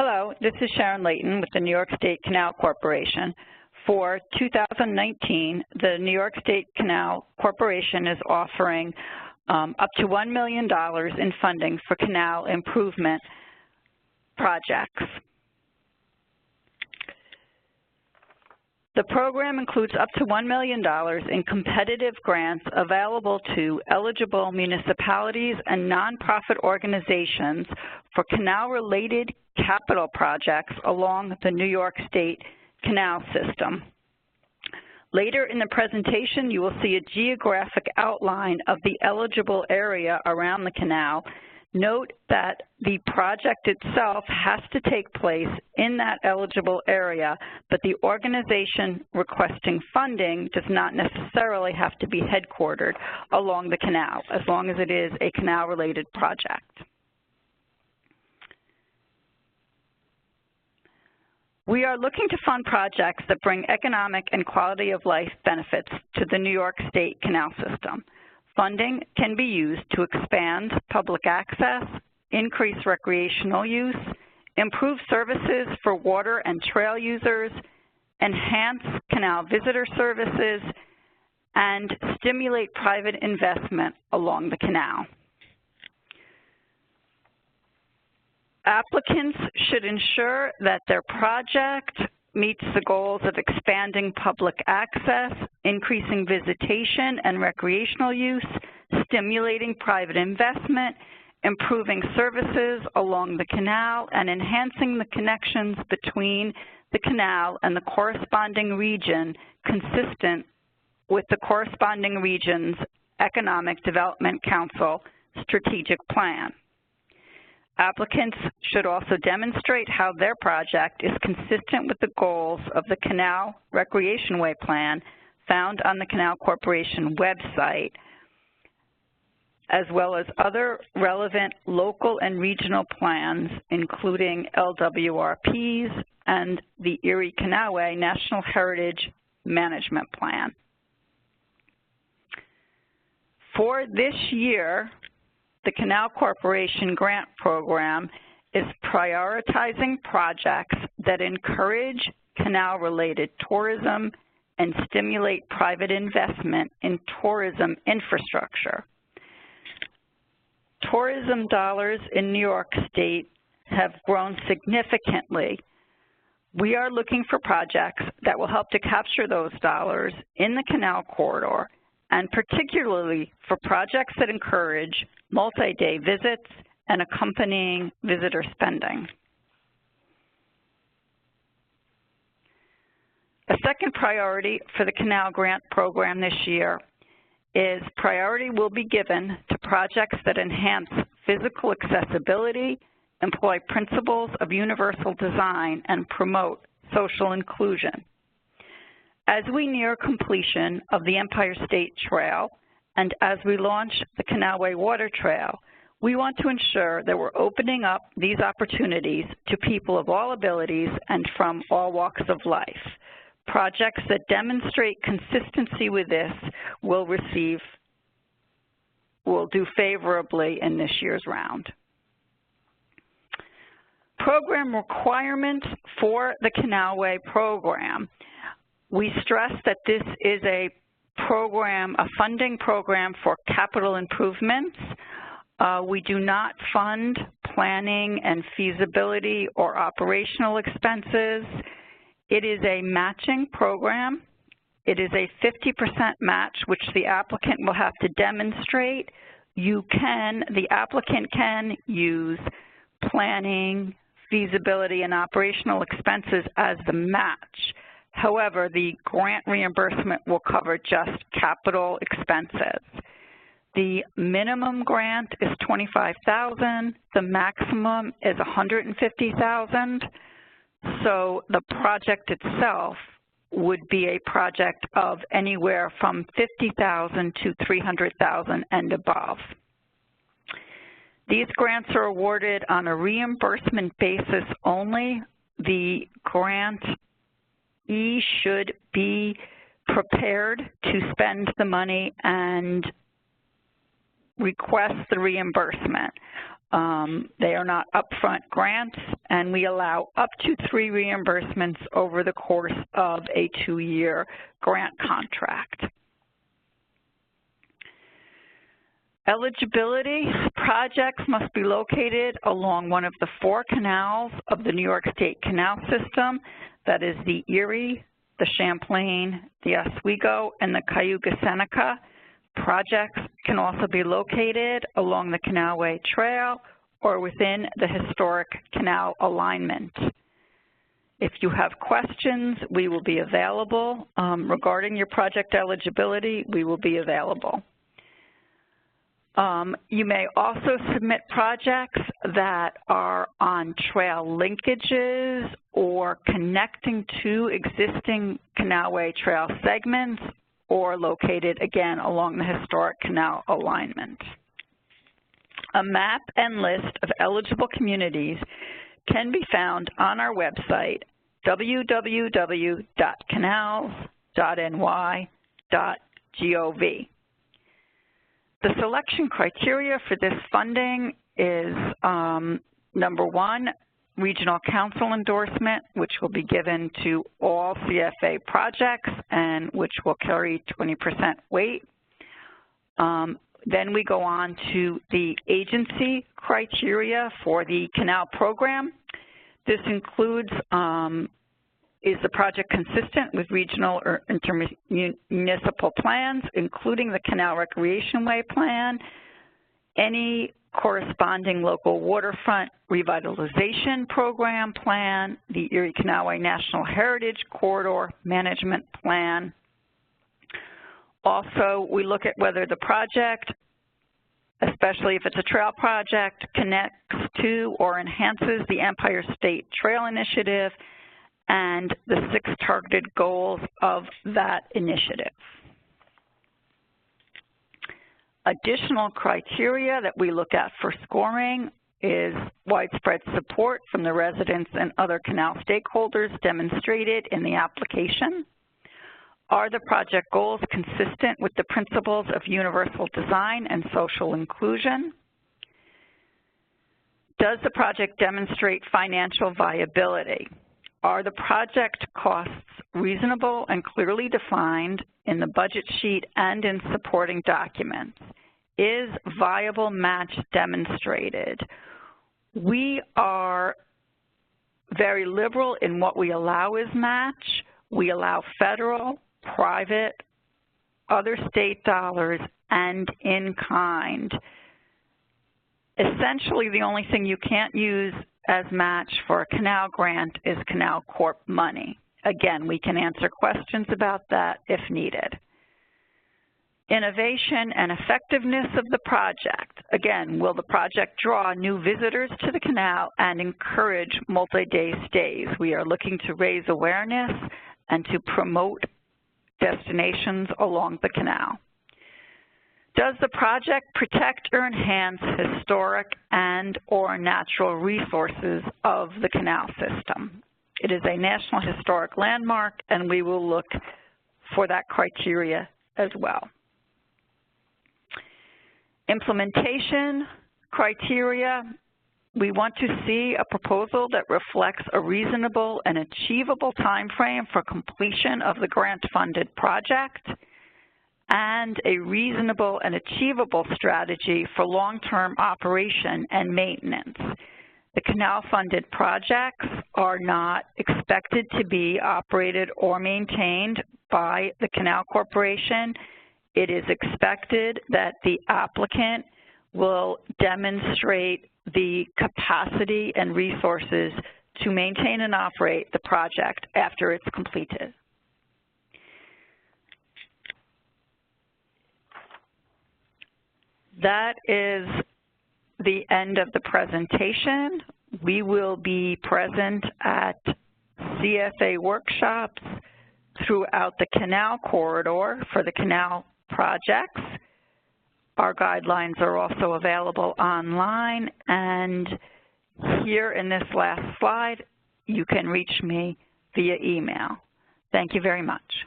Hello, this is Sharon Layton with the New York State Canal Corporation. For 2019, the New York State Canal Corporation is offering up to $1 million in funding for canal improvement projects. The program includes up to $1 million in competitive grants available to eligible municipalities and nonprofit organizations for canal-related capital projects along the New York State Canal System. Later in the presentation, you will see a geographic outline of the eligible area around the canal. Note that the project itself has to take place in that eligible area, but the organization requesting funding does not necessarily have to be headquartered along the canal, as long as it is a canal-related project. We are looking to fund projects that bring economic and quality of life benefits to the New York State Canal System. Funding can be used to expand public access, increase recreational use, improve services for water and trail users, enhance canal visitor services, and stimulate private investment along the canal. Applicants should ensure that their project meets the goals of expanding public access, increasing visitation and recreational use, stimulating private investment, improving services along the canal, and enhancing the connections between the canal and the corresponding region consistent with the corresponding region's Economic Development Council strategic plan. Applicants should also demonstrate how their project is consistent with the goals of the Canal Recreation Way Plan found on the Canal Corporation website, as well as other relevant local and regional plans, including LWRPs and the Erie Canalway National Heritage Management Plan. For this year, the Canal Corporation Grant Program is prioritizing projects that encourage canal-related tourism and stimulate private investment in tourism infrastructure. Tourism dollars in New York State have grown significantly. We are looking for projects that will help to capture those dollars in the canal corridor, and particularly for projects that encourage multi-day visits and accompanying visitor spending. A second priority for the Canal Grant Program this year is priority will be given to projects that enhance physical accessibility, employ principles of universal design, and promote social inclusion. As we near completion of the Empire State Trail and as we launch the Canalway Water Trail, we want to ensure that we're opening up these opportunities to people of all abilities and from all walks of life. Projects that demonstrate consistency with this will do favorably in this year's round. Program requirements for the Canalway program. We stress that this is a program, a funding program for capital improvements. We do not fund planning and feasibility or operational expenses. It is a matching program. It is a 50% match, which the applicant will have to demonstrate. The applicant can use planning, feasibility, and operational expenses as the match. However, the grant reimbursement will cover just capital expenses. The minimum grant is $25,000. The maximum is $150,000. So the project itself would be a project of anywhere from $50,000 to $300,000 and above. These grants are awarded on a reimbursement basis only. The grantee should be prepared to spend the money and request the reimbursement. They are not upfront grants, and we allow up to 3 reimbursements over the course of a 2-year grant contract. Eligibility: projects must be located along one of the 4 canals of the New York State Canal System, that is the Erie, the Champlain, the Oswego, and the Cayuga-Seneca. Projects can also be located along the Canalway Trail or within the historic canal alignment. If you have questions, we will be available. Regarding your project eligibility, we will be available. You may also submit projects that are on trail linkages or connecting to existing Canalway Trail segments or located, again, along the historic canal alignment. A map and list of eligible communities can be found on our website, www.canals.ny.gov. The selection criteria for this funding is, number 1, regional council endorsement, which will be given to all CFA projects and which will carry 20% weight. Then we go on to the agency criteria for the canal program. This includes, is the project consistent with regional or intermunicipal plans, including the Canal Recreation Way plan, any corresponding local waterfront revitalization program plan, the Erie Canalway National Heritage Corridor Management Plan. Also, we look at whether the project, especially if it's a trail project, connects to or enhances the Empire State Trail Initiative and the 6 targeted goals of that initiative. Additional criteria that we look at for scoring is widespread support from the residents and other canal stakeholders demonstrated in the application. Are the project goals consistent with the principles of universal design and social inclusion? Does the project demonstrate financial viability? Are the project costs reasonable and clearly defined in the budget sheet and in supporting documents? Is viable match demonstrated? We are very liberal in what we allow as match. We allow federal, private, other state dollars, and in kind. Essentially, the only thing you can't use as match for a canal grant is Canal Corp money. Again, we can answer questions about that if needed. Innovation and effectiveness of the project. Again, will the project draw new visitors to the canal and encourage multi-day stays? We are looking to raise awareness and to promote destinations along the canal. Does the project protect or enhance historic and/or natural resources of the canal system? It is a National Historic Landmark, and we will look for that criteria as well. Implementation criteria. We want to see a proposal that reflects a reasonable and achievable timeframe for completion of the grant-funded project and a reasonable and achievable strategy for long-term operation and maintenance. The canal-funded projects are not expected to be operated or maintained by the Canal Corporation. It is expected that the applicant will demonstrate the capacity and resources to maintain and operate the project after it's completed. That is the end of the presentation. We will be present at CFA workshops throughout the canal corridor for the canal projects. Our guidelines are also available online, and here in this last slide, you can reach me via email. Thank you very much.